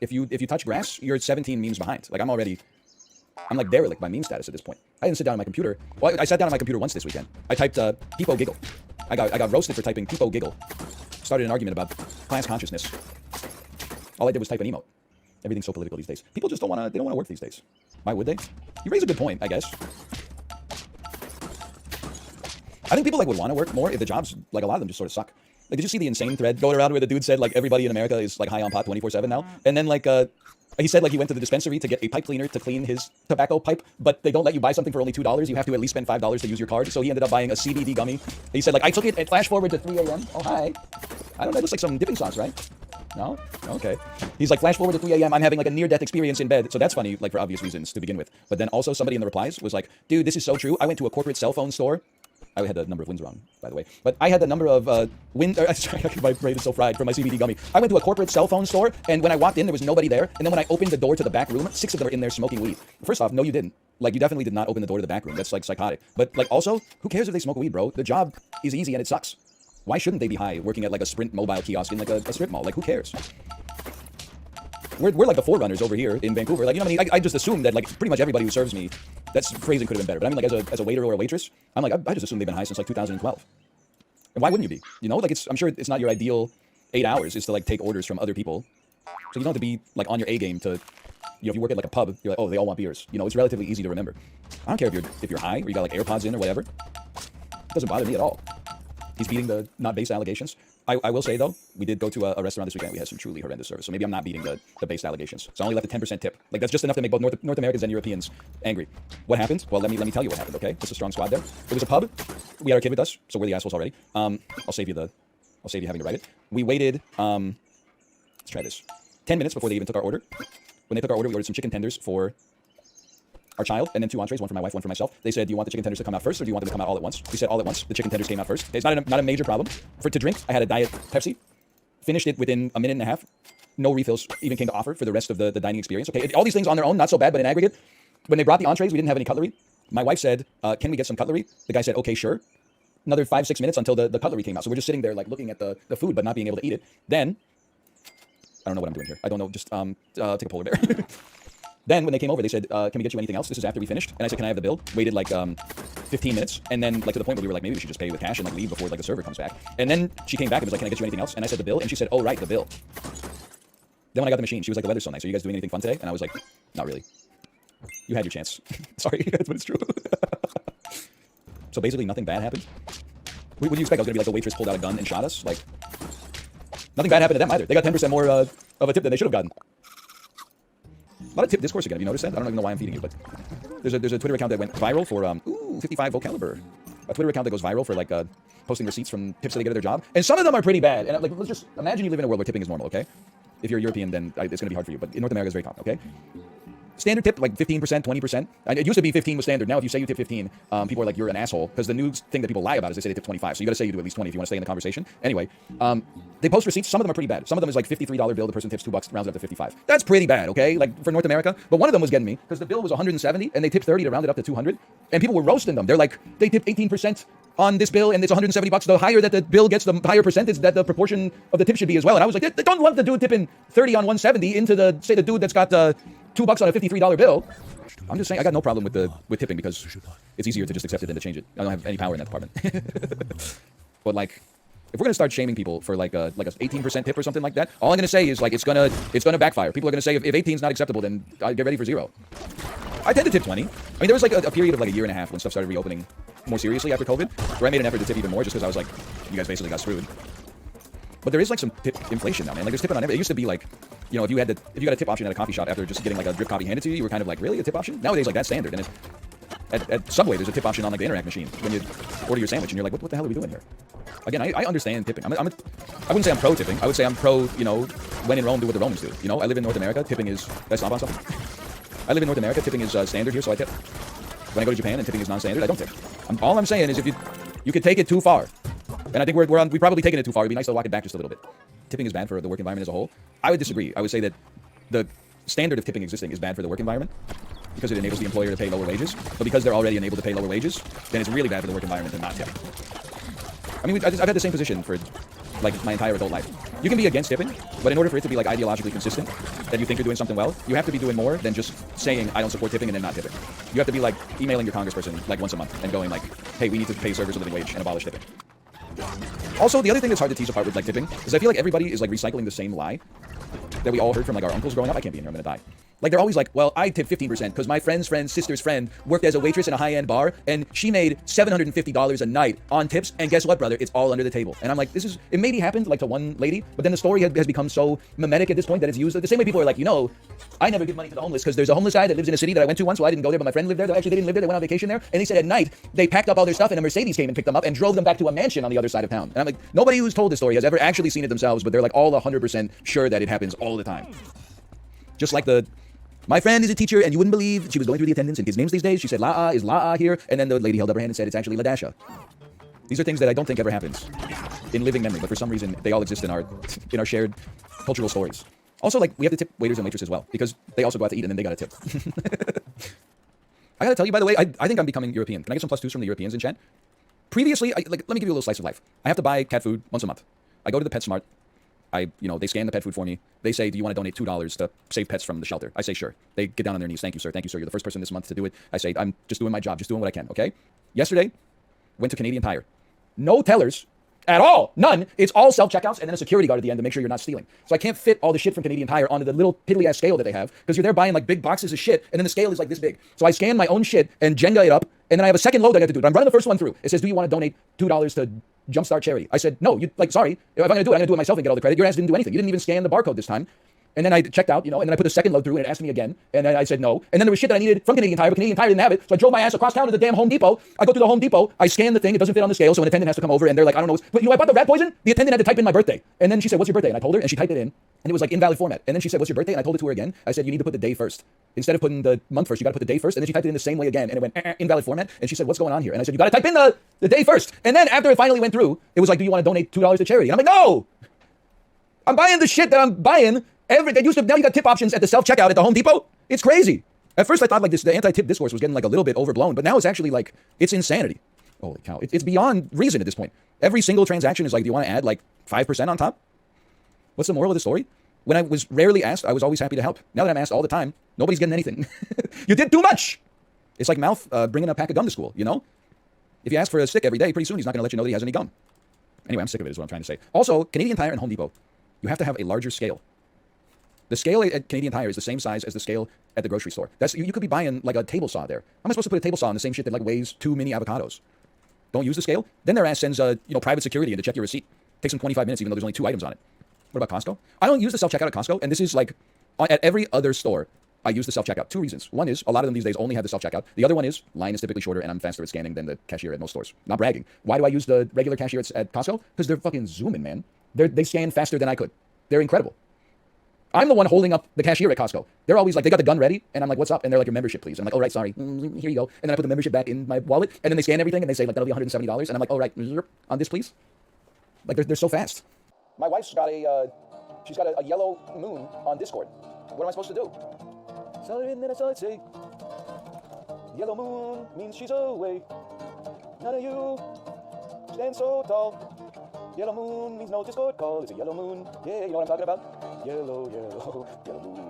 If you touch grass, you're 17 memes behind. Like I'm like derelict by meme status at this point. I didn't sit down on my computer. Well, I sat down on my computer once this weekend. I typed Peepo Giggle. I got roasted for typing Peepo Giggle. Started an argument about class consciousness. All I did was type an emote. Everything's so political these days. People just don't want to work these days. Why would they? You raise a good point, I guess. I think people like would want to work more if the jobs, like a lot of them just sort of suck. Like, did you see the insane thread going around where the dude said like everybody in America is like high on pot 24/7 now? And then like he said like he went to the dispensary to get a pipe cleaner to clean his tobacco pipe, but they don't let you buy something for only $2. You have to at least spend $5 to use your card. So he ended up buying a CBD gummy. He said like I took it and flash forward to 3 a.m. Oh hi. I don't know. It looks like some dipping sauce, right? No? Okay. He's like, flash forward to 3 a.m. I'm having like a near-death experience in bed. So that's funny, like for obvious reasons to begin with. But then also somebody in the replies was like, dude, this is so true. I went to a corporate cell phone store. I had the number of wins wrong, by the way. But I had the number of my brain is so fried from my CBD gummy. I went to a corporate cell phone store, and when I walked in, there was nobody there. And then when I opened the door to the back room, 6 of them are in there smoking weed. First off, no, you didn't. Like, you definitely did not open the door to the back room. That's like psychotic. But like also, who cares if they smoke weed, bro? The job is easy and it sucks. Why shouldn't they be high working at like a Sprint mobile kiosk in like a strip mall? Like, who cares? We're like the forerunners over here in Vancouver. Like, you know what I mean? I just assume that like pretty much everybody who serves me, that's phrasing could have been better. But I mean, like as a waiter or a waitress, I'm like, I just assume they've been high since like 2012. And why wouldn't you be? You know, like I'm sure it's not your ideal 8 hours is to like take orders from other people. So you don't have to be like on your A game to, you know, if you work at like a pub, you're like, oh, they all want beers. You know, it's relatively easy to remember. I don't care if you're high or you got like AirPods in or whatever. It doesn't bother me at all. He's beating the not based allegations. I will say, though, we did go to a restaurant this weekend. We had some truly horrendous service. So maybe I'm not beating the based allegations. So I only left a 10% tip. Like, that's just enough to make both North Americans and Europeans angry. What happened? Well, let me tell you what happened, okay? It's a strong squad there. It was a pub. We had our kid with us, so we're the assholes already. I'll save you having to write it. We waited, let's try this. 10 minutes before they even took our order. When they took our order, we ordered some chicken tenders for our child, and then 2 entrees, one for my wife, one for myself. They said, do you want the chicken tenders to come out first, or do you want them to come out all at once? We said all at once. The chicken tenders came out first. It's not a major problem. To drink, I had a Diet Pepsi. Finished it within a minute and a half. No refills even came to offer for the rest of the dining experience. Okay, all these things on their own, not so bad, but in aggregate, when they brought the entrees, we didn't have any cutlery. My wife said, can we get some cutlery? The guy said, okay, sure. Another 5-6 minutes until the cutlery came out. So we're just sitting there like looking at the food, but not being able to eat it. Then, I don't know what I'm doing here. I don't know, just take a polar bear. Then when they came over, they said, can we get you anything else? This is after we finished. And I said, can I have the bill? Waited like 15 minutes. And then like to the point where we were like, maybe we should just pay with cash and like leave before like the server comes back. And then she came back and was like, can I get you anything else? And I said the bill. And she said, oh, right, the bill. Then when I got the machine, she was like, the weather's so nice. Are you guys doing anything fun today? And I was like, not really. You had your chance. Sorry, but it's true. So basically nothing bad happened. What do you expect? I was going to be like the waitress pulled out a gun and shot us? Like, nothing bad happened to them either. They got 10% more of a tip than they should have gotten. A lot of tip discourse again. Have you noticed that? I don't even know why I'm feeding you, but there's a Twitter account that went viral for 55 Vocaliber. A Twitter account that goes viral for like posting receipts from tips that they get at their job, and some of them are pretty bad. And like, let's just imagine you live in a world where tipping is normal. Okay, if you're European, then it's going to be hard for you. But in North America, it's very common. Okay. Standard tip, like 15%, 20%. And it used to be 15 was standard. Now, if you say you tip 15, people are like, you're an asshole. Because the new thing that people lie about is they say they tip 25. So you got to say you do at least 20 if you want to stay in the conversation. Anyway, they post receipts. Some of them are pretty bad. Some of them is like $53 bill. The person tips $2, rounds it up to 55. That's pretty bad, okay? Like for North America. But one of them was getting me because the bill was 170 and they tipped 30 to round it up to 200. And people were roasting them. They're like, they tipped 18% on this bill and it's $170. The higher that the bill gets, the higher percentage that the proportion of the tip should be as well. And I was like, they don't want the dude tipping 30 on 170 into the dude that's got $2 on a $53 bill. I'm just saying I got no problem with tipping because it's easier to just accept it than to change it. I don't have any power in that department. But like, if we're gonna start shaming people for like a 18% tip or something like that, all I'm gonna say is like it's gonna backfire. People are gonna say if 18 is not acceptable, then get ready for 0. I tend to tip 20. I mean, there was like a period of like a year and a half when stuff started reopening more seriously after COVID, where I made an effort to tip even more just because I was like, you guys basically got screwed. But there is like some tip inflation now, man. Like there's tipping on everything. It used to be like, you know, if you got a tip option at a coffee shop after just getting like a drip coffee handed to you, you were kind of like, really, a tip option? Nowadays, like that's standard. And at Subway, there's a tip option on like the Interact machine when you order your sandwich, and you're like, what the hell are we doing here? Again, I understand tipping. I wouldn't say I'm pro tipping. I would say I'm pro, you know, when in Rome, do what the Romans do. You know, I live in North America. Tipping is, did I stop on something? I live in North America. Tipping is standard here, so I tip. When I go to Japan and tipping is non-standard, I don't tip. All I'm saying is if you could take it too far, and I think we've probably taken it too far. It'd be nice to walk it back just a little bit. Tipping is bad for the work environment as a whole. I would disagree. I would say that the standard of tipping existing is bad for the work environment because it enables the employer to pay lower wages. But because they're already enabled to pay lower wages, then it's really bad for the work environment to not tip. I mean, I've had the same position for like my entire adult life. You can be against tipping, but in order for it to be like ideologically consistent, that you think you're doing something well, you have to be doing more than just saying I don't support tipping and then not tipping. You have to be like emailing your congressperson like once a month and going like, hey, we need to pay servers a living wage and abolish tipping. Also, the other thing that's hard to tease apart with like tipping is I feel like everybody is like recycling the same lie that we all heard from like our uncles growing up. I can't be in here, I'm gonna die. Like they're always like, well, I tip 15% because my friend's friend's sister's friend worked as a waitress in a high-end bar and she made $750 a night on tips. And guess what, brother? It's all under the table. And I'm like, it maybe happened like to one lady, but then the story has become so mimetic at this point that it's used the same way people are like, you know, I never give money to the homeless because there's a homeless guy that lives in a city that I went to once. Well, I didn't go there, but my friend lived there. Actually, they didn't live there. They went on vacation there. And they said at night, they packed up all their stuff and a Mercedes came and picked them up and drove them back to a mansion on the other side of town. And I'm like, nobody who's told this story has ever actually seen it themselves, but they're like all 100% sure that it happens all the time. Just like my friend is a teacher, and you wouldn't believe she was going through the attendance, and his name's these days. She said, La'a is La'a here, and then the lady held up her hand and said, it's actually Ladasha. These are things that I don't think ever happens in living memory, but for some reason, they all exist in our shared cultural stories. Also, like, we have to tip waiters and waitresses as well, because they also go out to eat, and then they got to tip. I gotta tell you, by the way, I think I'm becoming European. Can I get some +2s from the Europeans in chat? Previously, let me give you a little slice of life. I have to buy cat food once a month. I go to the PetSmart. They scan the pet food for me. They say, do you want to donate $2 to save pets from the shelter? I say, sure. They get down on their knees. Thank you, sir. Thank you, sir. You're the first person this month to do it. I say, I'm just doing my job, just doing what I can, okay? Yesterday, went to Canadian Tire. No tellers at all. None. It's all self-checkouts and then a security guard at the end to make sure you're not stealing. So I can't fit all the shit from Canadian Tire onto the little piddly-ass scale that they have because you're there buying like big boxes of shit and then the scale is like this big. So I scan my own shit and Jenga it up and then I have a second load I got to do. But I'm running the first one through. It says, do you want to donate $2 to Jumpstart Charity? I said, no, sorry. If I'm going to do it, I'm going to do it myself and get all the credit. Your ass didn't do anything. You didn't even scan the barcode this time. And then I checked out, and then I put the second load through and it asked me again. And then I said no. And then there was shit that I needed from Canadian Tire, but Canadian Tire didn't have it. So I drove my ass across town to the damn Home Depot. I go to the Home Depot. I scan the thing. It doesn't fit on the scale. So an attendant has to come over and they're like, I don't know. But I bought the rat poison. The attendant had to type in my birthday. And then she said, what's your birthday? And I told her and she typed it in. And it was like invalid format. And then she said, what's your birthday? And I told it to her again. I said, you need to put the day first. Instead of putting the month first, you got to put the day first. And then she typed it in the same way again. And it went invalid format. And she said, what's going on here? And I said, you got to type in the day first. And then after it finally went through, it was like, do you want to donate $2 to charity? And I'm like, no! I'm buying the shit that I'm buying. Now you got tip options at the self-checkout at the Home Depot. It's crazy. At first I thought like the anti-tip discourse was getting like a little bit overblown, but now it's actually like, it's insanity. Holy cow. It's beyond reason at this point. Every single transaction is like, do you want to add like 5% on top? What's the moral of the story? When I was rarely asked, I was always happy to help. Now that I'm asked all the time, nobody's getting anything. You did too much. It's like Mouth bringing a pack of gum to school, you know? If you ask for a stick every day, pretty soon he's not going to let you know that he has any gum. Anyway, I'm sick of it is what I'm trying to say. Also, Canadian Tire and Home Depot, you have to have a larger scale. The scale at Canadian Tire is the same size as the scale at the grocery store. You could be buying like a table saw there. How am I supposed to put a table saw on the same shit that like weighs 2 mini avocados? Don't use the scale? Then their ass sends private security in to check your receipt. Takes them 25 minutes even though there's only 2 items on it. What about Costco? I don't use the self-checkout at Costco, and this is like at every other store. I use the self-checkout. 2 reasons. One is a lot of them these days only have the self-checkout. The other one is line is typically shorter and I'm faster at scanning than the cashier at most stores. Not bragging. Why do I use the regular cashier at Costco? Because they're fucking zooming, man. They scan faster than I could. They're incredible. I'm the one holding up the cashier at Costco. They're always like, they got the gun ready, and I'm like, what's up? And they're like, your membership, please. I'm like, all right, sorry. Here you go. And then I put the membership back in my wallet, and then they scan everything, and they say, like, that'll be $170. And I'm like, all right, on this, please. Like, they're so fast. My wife's got she's got a yellow moon on Discord. What am I supposed to do? Say, yellow moon means she's away. None of you stand so tall. Yellow moon means no Discord call. It's a yellow moon. Yeah, you know what I'm talking about? Yellow, yellow, yellow moon.